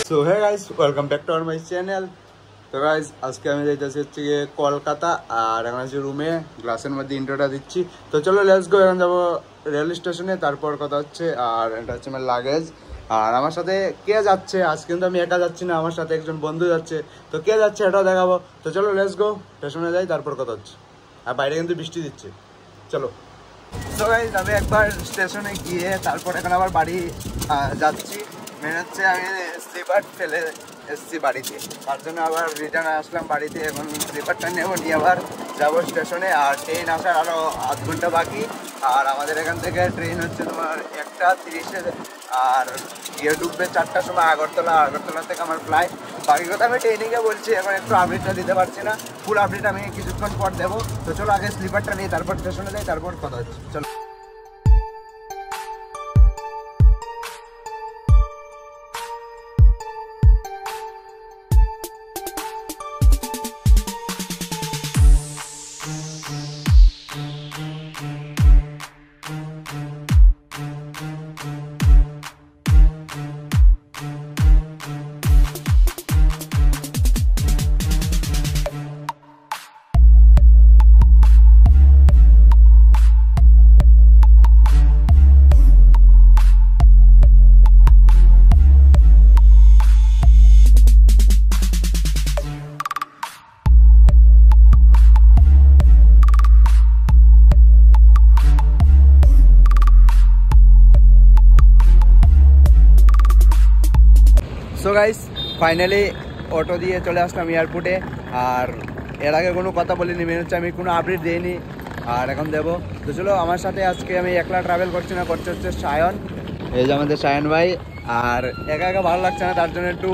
So hey guys, welcome back to our my channel. তো guys, আজকে আমি যাইতেছি হচ্ছে গিয়ে কলকাতা, আর এখন আছি রুমে, গ্লাসের মধ্যে ইন্ট্রোটা দিচ্ছি। তো চলো লেটস গো, এখন যাবো রেল স্টেশনে, তারপর কথা হচ্ছে। আর এটা হচ্ছে আমার লাগেজ। আর আমার সাথে কে যাচ্ছে, আজ কিন্তু আমি একা যাচ্ছি না, আমার সাথে একজন বন্ধু যাচ্ছে। তো কে যাচ্ছে এটাও দেখাবো। তো চলো লেটস গো, স্টেশনে যাই, তারপর কথা হচ্ছে। আর বাইরে কিন্তু বৃষ্টি দিচ্ছে, চলো। তো গাইস, আমি একবার স্টেশনে গিয়ে তারপর এখন আবার বাড়ি যাচ্ছি। মেনে হচ্ছে আমি স্লিপার ফেলে এসেছি বাড়িতে, তার জন্য আবার রিটার্ন আসলাম বাড়িতে। এখন স্লিপারটা নেবো, নিয়ে আবার যাবো স্টেশনে। আর ট্রেন আসার আরও আধ ঘন্টা বাকি। আর আমাদের এখান থেকে ট্রেন হচ্ছে তোমার 1:30-এ, আর গিয়ে ঢুকবে 4টার সময় আগরতলা। আগরতলা থেকে আমার ফ্লাইট। বাকি কথা আমি ট্রেনিংয়ে বলছি, এখন একটু আপডেটটা দিতে পারছি না। ফুল আপডেট আমি কিছুক্ষণ পর দেবো। তো চলো আগে স্লিপারটা নিয়ে তারপর স্টেশনে যাই, তারপর কথা হচ্ছে, চলো। সো গাইস, ফাইনালি অটো দিয়ে চলে আসলাম এয়ারপোর্টে। আর এর আগে কোনো কথা বলিনি, মেনে হচ্ছে আমি কোনো আপডেট দিইনি, আর এখন দেবো। তো চলো, আমার সাথে আজকে আমি একলা ট্রাভেল করছি না, করছে হচ্ছে সায়ন। এই যে আমাদের সায়ন ভাই। আর একা একা ভালো লাগছে না, তার জন্য একটু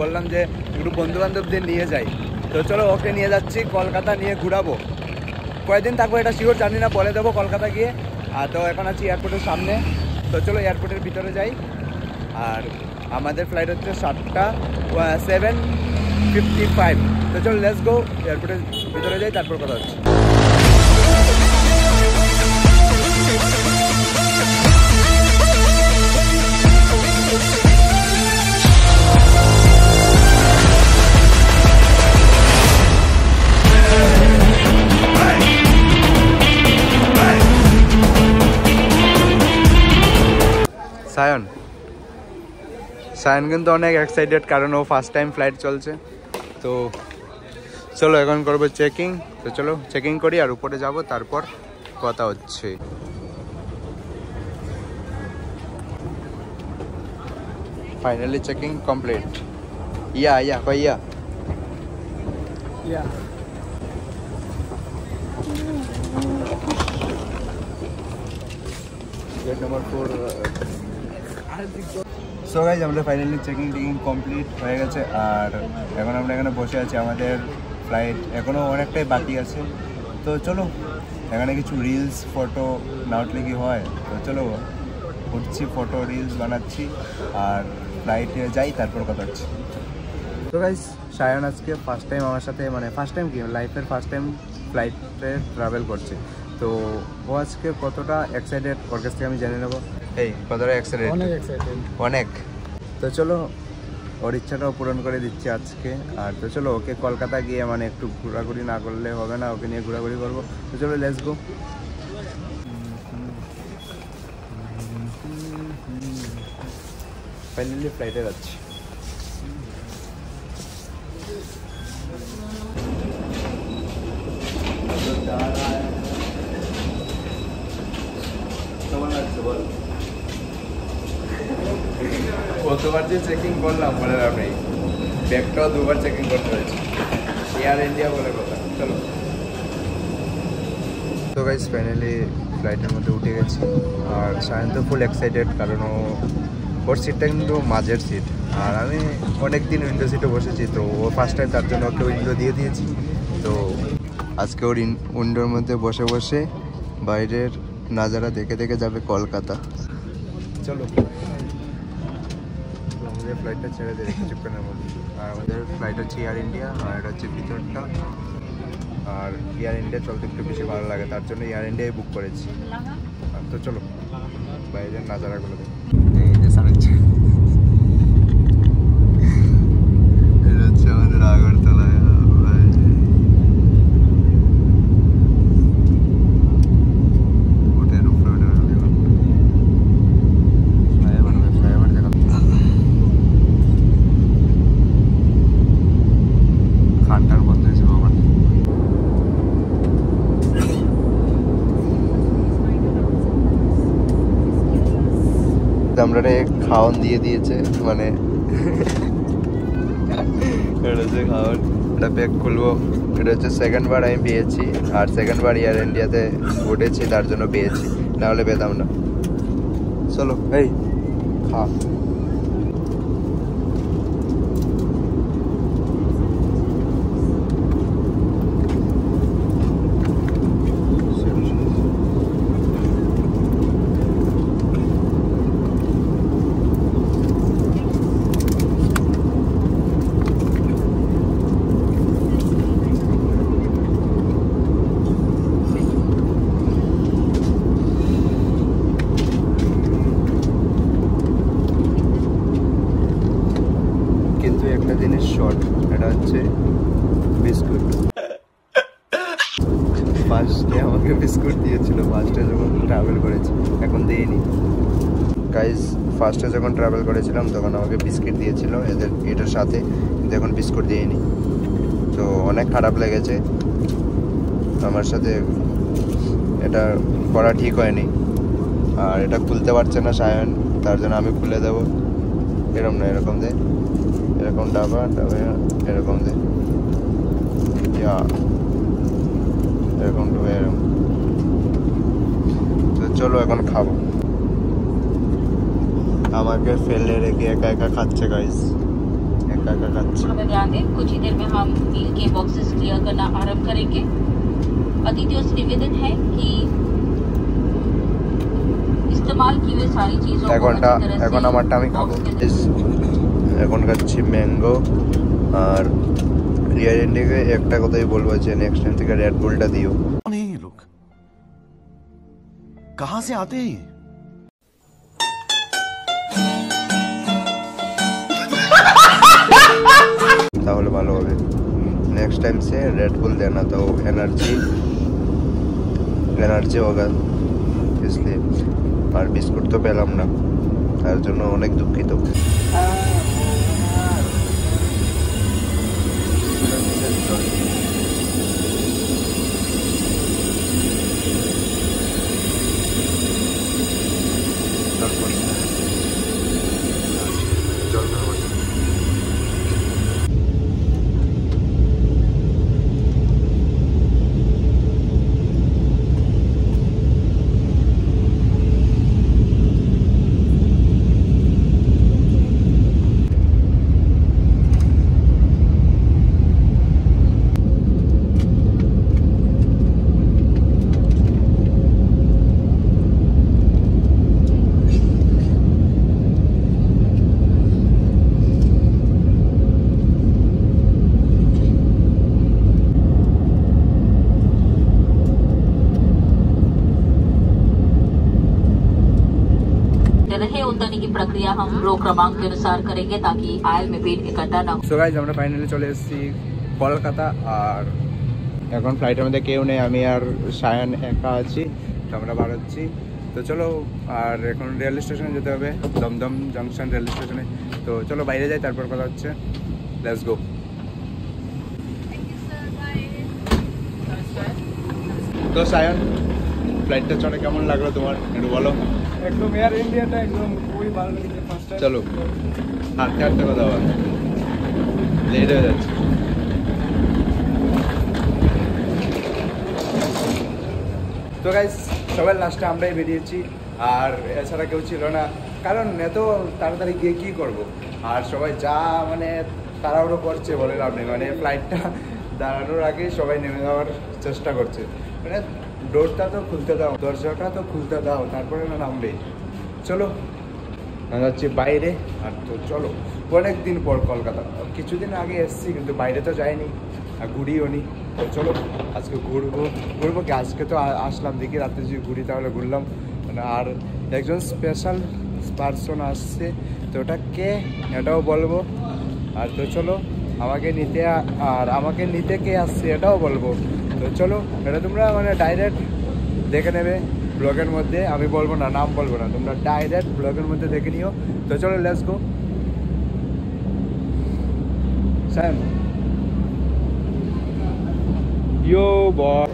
বললাম যে একটু বন্ধুবান্ধবদের নিয়ে যাই। তো চলো, ওকে নিয়ে যাচ্ছি কলকাতা, নিয়ে ঘুরাবো। কয়েকদিন থাকবো এটা শিওর জানি না, বলে দেবো কলকাতা গিয়ে। আর তো এখন আছি এয়ারপোর্টের সামনে। তো চলো এয়ারপোর্টের ভিতরে যাই। আর আমাদের ফ্লাইট হচ্ছে 7:55। তো চলো লেটস গো, এয়ারপোর্টের ভিতরে যাই, তারপর কথা হচ্ছে। সায়ন কিন্তু অনেক এক্সাইটেড, কারণ ও ফার্স্ট টাইম ফ্লাইট চলছে। তো চলো এখন করবো চেকিং। তো চলো চেকিং করি, আর উপরে যাব, তারপর কথা হচ্ছে। Finally checking complete. Yeah gate number 4। So guys, আমাদের ফাইনালি চেকিং কমপ্লিট হয়ে গেছে। আর এখন আমরা এখানে বসে আছি, আমাদের ফ্লাইট এখনও অনেকটাই বাকি আছে। তো চলো, এখানে কিছু রিলস ফটো না উঠলে কি হয়। তো চলো উঠছি, ফটো রিলস বানাচ্ছি, আর ফ্লাইটে যাই, তারপর কথা হচ্ছে। তো গাইজ, সায়ন আজকে ফার্স্ট টাইম আমার সাথে, মানে ফার্স্ট টাইম কি, লাইফের ফার্স্ট টাইম ফ্লাইটে ট্রাভেল করছে। তো ও আজকে কতটা এক্সাইটেড ওর কাছ থেকে আমি জেনে নেবো। এই কতটা এক্সাইটেড? অনেক। তো চলো, ওর ইচ্ছাটাও পূরণ করে দিচ্ছি আজকে। আর তো চলো, ওকে কলকাতা গিয়ে মানে একটু ঘোরাঘুরি না করলে হবে না, ওকে নিয়ে ঘোরাঘুরি করবো। তো চলো লেটস গো। ফাইনালি ফ্লাইটে যাচ্ছি। কতবার যে চেকিং করলাম বলে লাভ নেই, ব্যাগটাও দুবার চেকিং করতে হয়েছে। এয়ার ইন্ডিয়া বলে কথা। চলো। তো গাইস, ফাইনালি ফ্লাইটের মধ্যে উঠে গেছি। আর সায়ন তো ফুল এক্সাইটেড, কারণ ওর সিটটা কিন্তু মাঝের সিট। আর আমি অনেক দিন উইন্ডো সিটে বসেছি, তো ও ফার্স্ট টাইম, তার জন্য ওকে উইন্ডো দিয়ে দিয়েছি। তো আজকে ওর উইন্ডোর মধ্যে বসে বসে বাইরের নাজারা দেখে দেখে যাবে কলকাতা। চলো, আমাদের ফ্লাইটটা ছেড়ে দেবে কিছুক্ষণের মধ্যে। আর আমাদের ফ্লাইট হচ্ছে এয়ার ইন্ডিয়া, আর এটা হচ্ছে ভিতরটা। আর এয়ার ইন্ডিয়া চলতে একটু বেশি ভালো লাগে, তার জন্য এয়ার ইন্ডিয়াই বুক করেছি। তো চলো বাইরের নাজারাগুলো দেখি। এই যে সারাচ্ছে খাওয়ান দিয়ে দিয়েছে, মানে এটা হচ্ছে খাওয়ান। এটা ব্যাগ খুলবো। এটা হচ্ছে সেকেন্ড বার আমি পেয়েছি, আর সেকেন্ড বার এয়ার ইন্ডিয়াতে উঠেছি, তার জন্য পেয়েছি, নাহলে পেতাম না। চলো এই খা। একটা জিনিস শর্ট, এটা হচ্ছে বিস্কুট। ফার্স্টে আমাকে বিস্কুট দিয়েছিল ফার্স্টে যখন ট্রাভেল করেছি, এখন দিইনি গাইজ। ফার্স্টে যখন ট্রাভেল করেছিলাম তখন আমাকে বিস্কিট দিয়েছিল এটার সাথে, কিন্তু এখন বিস্কুট দিইনি। তো অনেক খারাপ লেগেছে আমার সাথে, এটা করা ঠিক হয়নি। আর এটা খুলতে পারছে না সায়ন, তার জন্য আমি খুলে দেবো। এরকম না, এরকম দে, এরকম ডাবা ডাবা, এরকম দে, এরকম ডুবে এরকম। তো চলো এখন খাবো। আমাকে ফেলে রেখে একা একা খাচ্ছে গাইস, एका एका खाচ্ছে। हमें ध्यान दें, कुछ ही देर में हम मील के बॉक्सेस क्लियर करना आरंभ करेंगे। अतिथियों से निवेदन है कि इस्तेमाल की हुई सारी चीजों को अच्छी तरह से এখন আমারটা আমি খাবো। এখন খাচ্ছি ম্যাঙ্গো। আর এয়ার ইন্ডিয়াকে একটা কথাই বলবো যে নেক্সট টাইম থেকে রেড বুলটা দিও। नहीं लोग कहां से आते हैं? তাহলে ভালো হবে। नेक्स्ट टाइम से रेड बुल देना तो एनर्जी होगा, इसलिए। আর বিস্কুট তো পেলাম না, তার জন্য অনেক দুঃখিত। उतारने की प्रक्रिया हम रो क्रमांक के अनुसार करेंगे ताकि आयल में पेट इकट्ठा ना हो। সো গাইস আমরা ফাইনালি চলে এসেছি কলকাতা, আর এখন ফ্লাইটের মধ্যে কেউ নেই, আমি আর সায়ন একা আছি। তো আমরা বার হচ্ছি। তো চলো, আর এখন রেল স্টেশনে যেতে হবে, দমদম জাংশন রেল স্টেশনে। তো চলো বাইরে যাই, তারপর কথা হচ্ছে। Let's go. তো সায়ন, ফ্লাইটটা চলে কেমন লাগলো তোমার, একটু বলো। একদম এয়ার ইন্ডিয়াটা একদম খুবই ভালো লেগেছে ফার্স্ট টাইম। চলো হাঁটতে হাঁটতে কথা বল, লেট হয়ে যাচ্ছে। তো গাইস সবার লাস্টে আমরাই বেরিয়েছি, আর এছাড়া কেউ ছিল না, কারণ এত তাড়াতাড়ি গিয়ে কী করবো। আর সবাই যা মানে তাড়াহুড়ো করছে বলে লাভ নেই, মানে ফ্লাইটটা দাঁড়ানোর আগে সবাই নেমে যাওয়ার চেষ্টা করছে, মানে ডোরটা তো খুলতে দাও, দরজাটা তো খুলতে দাও, তারপরে না নামবে। চলো আমরা যাচ্ছি বাইরে। আর তো চলো, অনেক দিন পর কলকাতা, কিছুদিন আগে এসেছি কিন্তু বাইরে তো যাইনি আর ঘুরিও নি। তো চলো আজকে ঘুরবো কি, আজকে তো আসলাম, দেখি রাত্রে যদি ঘুরি তাহলে ঘুরলাম। মানে আর একজন স্পেশাল পার্সন আসছে, তো ওটা কে এটাও বলবো। আর তো চলো আমাকে নিতে কে আসছে এটাও বলবো। তো চলো, এটা তোমরা মানে ডাইরেক্ট দেখে নেবে ব্লগের মধ্যে, আমি বলবো না, নাম বলবো না, তোমরা ডাইরেক্ট ব্লগের মধ্যে দেখে নিও। তো চলো let's go. Sam yo boy.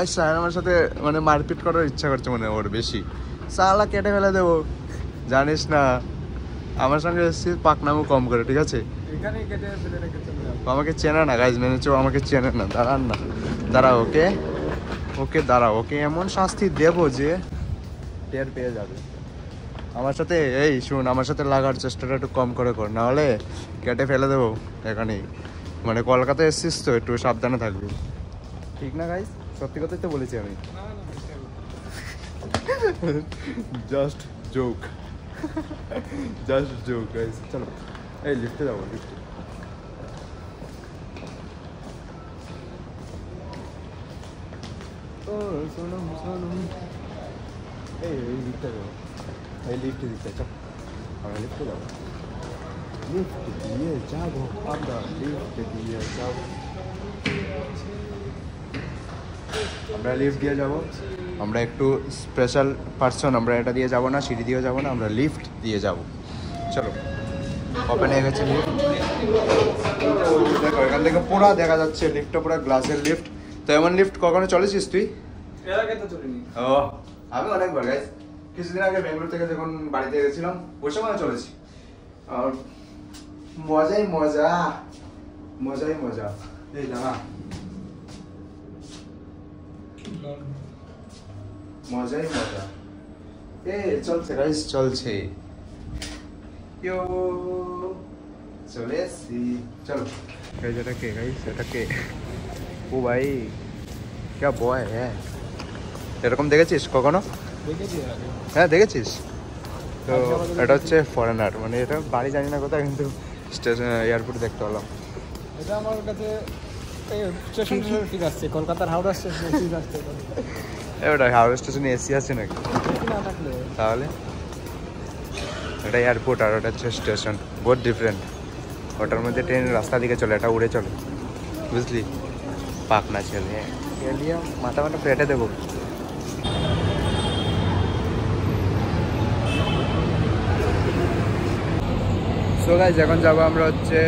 Guys Sayan আমার সাথে মানে মারপিট করার ইচ্ছা করছে মনে হয় ওর বেশি। সালা কেটে ফেলে দেবো, জানিস না আমার সঙ্গে এসেছিস পাকনামও কম করে, ঠিক আছে? এখানেই কেটে ফেলে রেখেছে আমাকে চেনে না গাইজ, মেনেছো? আমাকে চেনে না। দাঁড়ান না, দাঁড়াও, ওকে ওকে দাঁড়াও, ওকে এমন শাস্তি দেবো যে টের পেয়ে যাবে। আমার সাথে এই শুন, আমার সাথে লাগার চেষ্টাটা একটু কম করে কর, নাহলে কেটে ফেলে দেবো এখানেই। মানে কলকাতায় এসছিস তো, একটু সাবধানে থাকবি, ঠিক না গাইজ? সত্যি কথাই তো বলেছি আমি, just joke, just joke guys. চলো এই লিফটে যাবো, লিফটে। ও সোনম সোনম, এই লিফটে যাবো, এই লিফটে দিতে চল, আমরা লিফটে যাবো, লিফট দিয়ে যাবো, আমরা লিফট দিয়ে যাবো, আমরা লিফট দিয়ে যাবো। আমরা একটু স্পেশাল পার্সন, আমরা এটা দিয়ে যাবো না, সিঁড়ি দিয়ে যাবো না, আমরা লিফট দিয়ে যাবো। চলো ওপেন হয়ে গেছে লিফট, দেখো এখান থেকে পুরো দেখা যাচ্ছে লিফটটা, পুরো গ্লাসের লিফট। তো এমন লিফট কখনো চলেছিস তুই? এর আগে তো চলিনি। ও আমি অনেকবার গাইস, কিছুদিন আগে বেঙ্গলোর থেকে যখন বাড়িতে গেছিলাম ওই সময় চলেছি, আর মজাই মজা, মজাই মজা। এই দাঁড়া, মজাই মজা। এ চলছে গাইস, চলছে, ইয়ো চলে এসছি। চলো গাইস, এটা কে গাইস? এটা কে? ও ভাই क्या বয় হ্যাঁ, এরকম দেখেছিস কখনো? দেখেছি এর আগে। হ্যাঁ দেখেছিস তো? এটা হচ্ছে ফরেনার, মানে এটা বাড়ি জানি না কোথায়, কিন্তু স্টেশন এয়ারপোর্ট দেখতে পেলাম। এটা আমার কাছে স্টেশন ঠিক আসছে, কলকাতার হাওড়া স্টেশন ঠিক আসছে। ওটা হাওড়া স্টেশনে এসি আছে নাকি? না থাকলে তাহলে এটা এয়ারপোর্ট আর ওটা হচ্ছে স্টেশন, বহুত ডিফারেন্ট। ওটার মধ্যে ট্রেন রাস্তা দিকে চলে, এটা উড়ে চলে, বুঝলি? পাক না ছেলে এলিয়া, মাথা মাথা পেটে দেবো। সো গাইস এখন যাবো আমরা হচ্ছে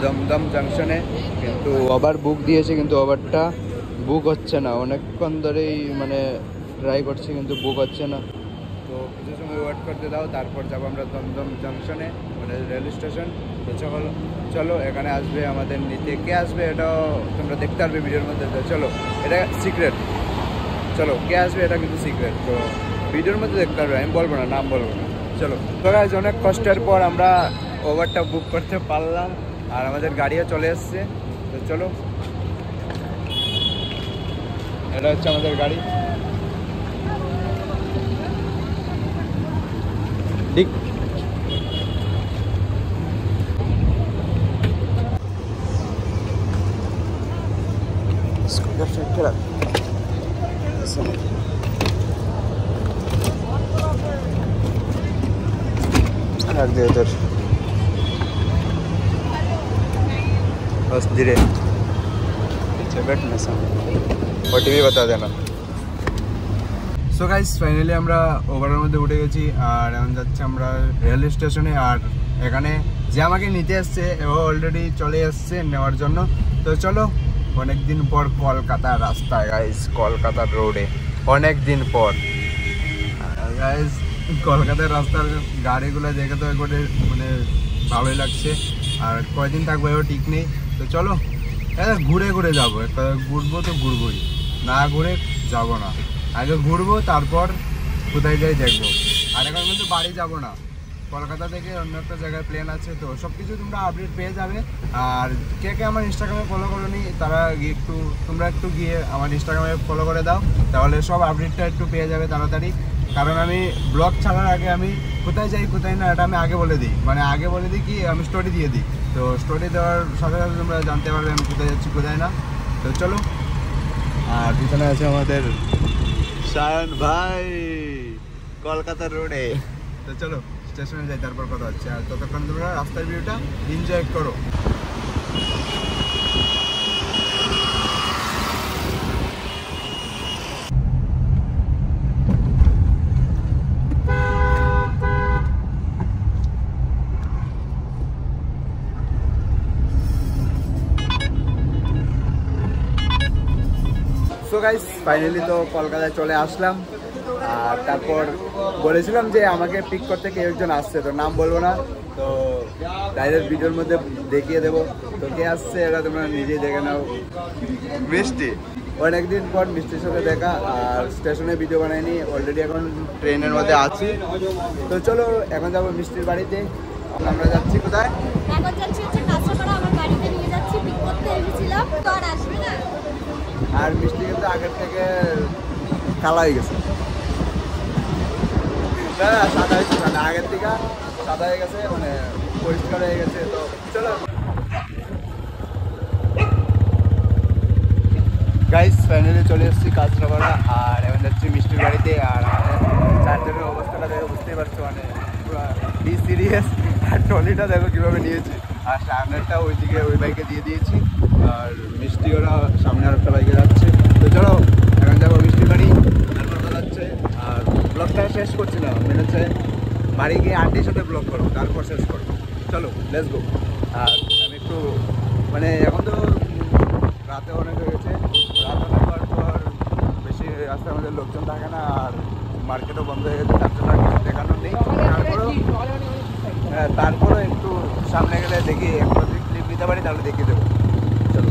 দমদম জাংশনে, কিন্তু ওভার বুক দিয়েছে, কিন্তু ওভারটা বুক হচ্ছে না, অনেকক্ষণ ধরেই মানে ট্রাই করছি কিন্তু বুক হচ্ছে না। তো কিছু সময় ওয়েট করতে দাও, তারপর যাবো আমরা দমদম জাংশনে, মানে রেল স্টেশন। তো চলো এখানে আসবে আমাদের নিতে, কে আসবে এটাও তোমরা দেখতে পারবে ভিডিওর মধ্যে। তো চলো, এটা সিক্রেট, চলো কে আসবে এটা কিন্তু সিক্রেট, তো ভিডিওর মধ্যে দেখতে পারবে, আমি বলবো না, নাম বলবো না। চলো তো গাইস, অনেক কষ্টের পর আমরা ওভারটা বুক করতে পারলাম, আর আমাদের গাড়িও চলে এসছে। তো চলো, এটা হচ্ছে আমাদের গাড়ি। ঠিক रख दे उधर, बस धीरे पीछे बैठना सामने, और टीवी बता देना। সো গাইস ফাইনালি আমরা ওভারের মধ্যে উঠে গেছি, আর এখন যাচ্ছি আমরা রেল স্টেশনে। আর এখানে যে আমাকে নিতে এসছে ও অলরেডি চলে এসছে নেওয়ার জন্য। তো চলো, অনেক দিন পর কলকাতার রাস্তায় গাইস, কলকাতার রোডে অনেক দিন পর গাইস, কলকাতার রাস্তার গাড়িগুলো দেখে তো একবারে মানে ভালোই লাগছে। আর কয়দিন থাকবো এও ঠিক নেই। তো চলো ঘুরে ঘুরে যাবো, ঘুরবো তো ঘুরবোই, না ঘুরে যাবো না। আগে ঘুরবো, তারপর কোথায় যাই দেখবো। আর এখন কিন্তু বাড়ি যাবো না, কলকাতা থেকে অন্য একটা জায়গায় প্লেন আছে। তো সব কিছু তোমরা আপডেট পেয়ে যাবে। আর কে কে আমার ইনস্টাগ্রামে ফলো করো নি, তারা তোমরা একটু গিয়ে আমার ইনস্টাগ্রামে ফলো করে দাও, তাহলে সব আপডেটটা একটু পেয়ে যাবে তাড়াতাড়ি। কারণ আমি ব্লগ ছাড়ার আগে আমি কোথায় যাই কোথায় না এটা আমি আগে বলে দিই, মানে আগে বলে দিই কি আমি স্টোরি দিয়ে দিই। তো স্টোরি দেওয়ার সাথে সাথে তোমরা জানতে পারবে আমি কোথায় যাচ্ছি কোথায় না। তো চলো, আর পিছনে আছে আমাদের সায়ন ভাই কলকাতা রোডে। তো চলো স্টেশনে যাই, তারপর কথা হচ্ছে। আর ততক্ষণ তোমরা রাস্তার ভিউটা এনজয় করো। সো গাইস ফাইনালি তো কলকাতায় চলে আসলাম। আর তারপর বলেছিলাম যে আমাকে পিক করতে কেউ একজন আসছে, তো নাম বলবো না, তো ডাইরেক্ট ভিডিওর মধ্যে দেখিয়ে দেবো। তো কে আসছে এটা তোমরা নিজেই দেখে নাও। মিষ্টি অনেকদিন পর মিষ্টির সাথে দেখা, আর স্টেশনে ভিডিও বানাইনি, অলরেডি এখন ট্রেনের মধ্যে আছি। তো চলো এখন যাবো মিষ্টির বাড়িতে। আমরা যাচ্ছি কোথায়? এখন যাচ্ছি হচ্ছে কাঁচরাপাড়া, আমার বাড়িতে নিয়ে যাচ্ছি, পিক করতে এসেছিলাম, তো আর আসবে না। আর মিষ্টি কিন্তু আগের থেকে কালা হয়ে গেছে, না সাদা হয়েছে, মানে আগের থেকে সাদা হয়ে গেছে, মানে পরিষ্কার হয়ে গেছে। তো চলো গাইস ফাইনালি চলে এসেছি কাঁচরাপাড়া, আর এখন যাচ্ছি মিষ্টির বাড়িতে। আর আমাদের চারজনের অবস্থাটা দেখো, বুঝতেই পারছো, মানে পুরো বি সিরিয়াস। আর ট্রলিটা দেখো কীভাবে নিয়েছি, আর সামনেরটা ওইদিকে ওই বাইকে দিয়ে দিয়েছি, আর মিষ্টি ওরা সামনে আরেকটা বাইকে যাচ্ছে। তো চলো এখন যাবো মিষ্টির বাড়ি, তারপর কথা যাচ্ছে। আর ব্লগটা শেষ করছি না, মানে হচ্ছে বাড়ি গিয়ে আন্টির সাথে ব্লগ করবো, তারপর শেষ করবো। চলো লেটস গো। আর আমি একটু মানে এখন তো রাতে অনেক হয়ে গেছে, রাত অনেক হওয়ার পর বেশি রাস্তার মধ্যে লোকজন থাকে না, আর মার্কেটও বন্ধ হয়ে গেছে, তার জন্য আর কিছু দেখানোর নেই। তারপরেও একটু সামনে গেলে দেখি একটা যদি ক্লিপ নিতে পারি তাহলে দেখিয়ে দেবো। চলো।